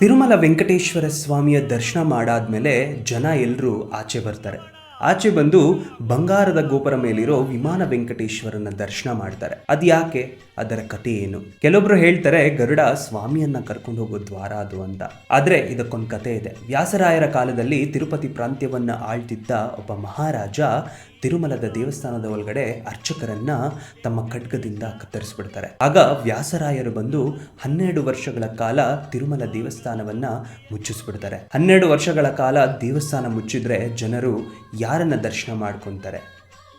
ತಿರುಮಲ ವೆಂಕಟೇಶ್ವರ ಸ್ವಾಮಿಯ ದರ್ಶನ ಮಾಡಾದ್ಮೇಲೆ ಜನ ಎಲ್ಲರೂ ಆಚೆ ಬರ್ತಾರೆ. ಆಚೆ ಬಂದು ಬಂಗಾರದ ಗೋಪುರ ಮೇಲಿರೋ ವಿಮಾನ ವೆಂಕಟೇಶ್ವರನ ದರ್ಶನ ಮಾಡ್ತಾರೆ. ಅದ್ಯಾಕೆ, ಅದರ ಕಥೆ ಏನು? ಕೆಲವೊಬ್ರು ಹೇಳ್ತಾರೆ ಗರುಡ ಸ್ವಾಮಿಯನ್ನ ಕರ್ಕೊಂಡು ಹೋಗೋ ದ್ವಾರ ಅದು ಅಂತ. ಆದ್ರೆ ಇದಕ್ಕೊಂದು ಕಥೆ ಇದೆ. ವ್ಯಾಸರಾಯರ ಕಾಲದಲ್ಲಿ ತಿರುಪತಿ ಪ್ರಾಂತ್ಯವನ್ನ ಆಳ್ತಿದ್ದ ಒಬ್ಬ ಮಹಾರಾಜ ತಿರುಮಲದ ದೇವಸ್ಥಾನದ ಒಳಗಡೆ ಅರ್ಚಕರನ್ನ ತಮ್ಮ ಖಡ್ಗದಿಂದ ಕತ್ತರಿಸ್ಬಿಡ್ತಾರೆ. ಆಗ ವ್ಯಾಸರಾಯರು ಬಂದು 12 ವರ್ಷಗಳ ಕಾಲ ತಿರುಮಲ ದೇವಸ್ಥಾನವನ್ನ ಮುಚ್ಚಿಸ್ಬಿಡ್ತಾರೆ. 12 ವರ್ಷಗಳ ಕಾಲ ದೇವಸ್ಥಾನ ಮುಚ್ಚಿದ್ರೆ ಜನರು ಯಾರನ್ನ ದರ್ಶನ ಮಾಡ್ಕೊಂತಾರೆ?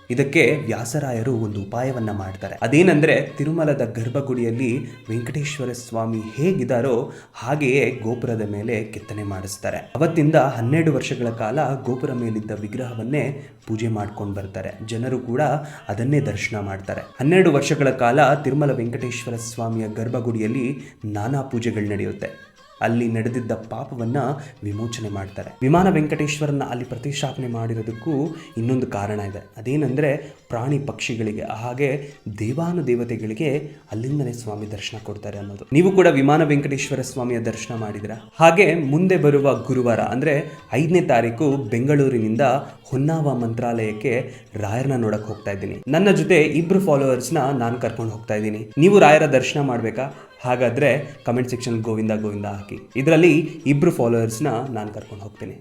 ಇದಕ್ಕೆ ವ್ಯಾಸರಾಯರು ಒಂದು ಉಪಾಯವನ್ನ ಮಾಡ್ತಾರೆ. ಅದೇನಂದ್ರೆ, ತಿರುಮಲದ ಗರ್ಭಗುಡಿಯಲ್ಲಿ ವೆಂಕಟೇಶ್ವರ ಸ್ವಾಮಿ ಹೇಗಿದ್ದಾರೋ ಹಾಗೆಯೇ ಗೋಪುರದ ಮೇಲೆ ಕೆತ್ತನೆ ಮಾಡಿಸ್ತಾರೆ. ಅವತ್ತಿಂದ 12 ವರ್ಷಗಳ ಕಾಲ ಗೋಪುರ ಮೇಲಿದ್ದ ವಿಗ್ರಹವನ್ನೇ ಪೂಜೆ ಮಾಡ್ಕೊಂಡು ಬರ್ತಾರೆ. ಜನರು ಕೂಡ ಅದನ್ನೇ ದರ್ಶನ ಮಾಡ್ತಾರೆ. 12 ವರ್ಷಗಳ ಕಾಲ ತಿರುಮಲ ವೆಂಕಟೇಶ್ವರ ಸ್ವಾಮಿಯ ಗರ್ಭಗುಡಿಯಲ್ಲಿ ನಾನಾ ಪೂಜೆಗಳು ನಡೆಯುತ್ತೆ. ಅಲ್ಲಿ ನಡೆದಿದ್ದ ಪಾಪವನ್ನ ವಿಮೋಚನೆ ಮಾಡ್ತಾರೆ. ವಿಮಾನ ವೆಂಕಟೇಶ್ವರನ್ನ ಅಲ್ಲಿ ಪ್ರತಿಷ್ಠಾಪನೆ ಮಾಡಿರೋದಕ್ಕೂ ಇನ್ನೊಂದು ಕಾರಣ ಇದೆ. ಅದೇನೆಂದರೆ, ಪ್ರಾಣಿ ಪಕ್ಷಿಗಳಿಗೆ ಹಾಗೆ ದೇವಾನುದೇವತೆಗಳಿಗೆ ಅಲ್ಲಿಂದನೇ ಸ್ವಾಮಿ ದರ್ಶನ ಕೊಡ್ತಾರೆ ಅನ್ನೋದು. ನೀವು ಕೂಡ ವಿಮಾನ ವೆಂಕಟೇಶ್ವರ ಸ್ವಾಮಿಯ ದರ್ಶನ ಮಾಡಿದಿರಾ? ಹಾಗೆ ಮುಂದೆ ಬರುವ ಗುರುವಾರ ಅಂದರೆ 5ನೇ ತಾರೀಕು ಬೆಂಗಳೂರಿನಿಂದ ಹೊನ್ನಾವ ಮಂತ್ರಾಲಯಕ್ಕೆ ರಾಯರನ್ನ ನೋಡಕ್ ಹೋಗ್ತಾ ಇದ್ದೀನಿ. ನನ್ನ ಜೊತೆ 2 ಫಾಲೋವರ್ಸ್ನ ನಾನು ಕರ್ಕೊಂಡು ಹೋಗ್ತಾ ಇದ್ದೀನಿ. ನೀವು ರಾಯರ ದರ್ಶನ ಮಾಡಬೇಕಾ? ಹಾಗಾದರೆ ಕಮೆಂಟ್ ಸೆಕ್ಷನ್ ಗೋವಿಂದ ಗೋವಿಂದ ಹಾಕಿ. ಇದರಲ್ಲಿ 2 ಫಾಲೋವರ್ಸ್ನ ನಾನು ಕರ್ಕೊಂಡು ಹೋಗ್ತೀನಿ.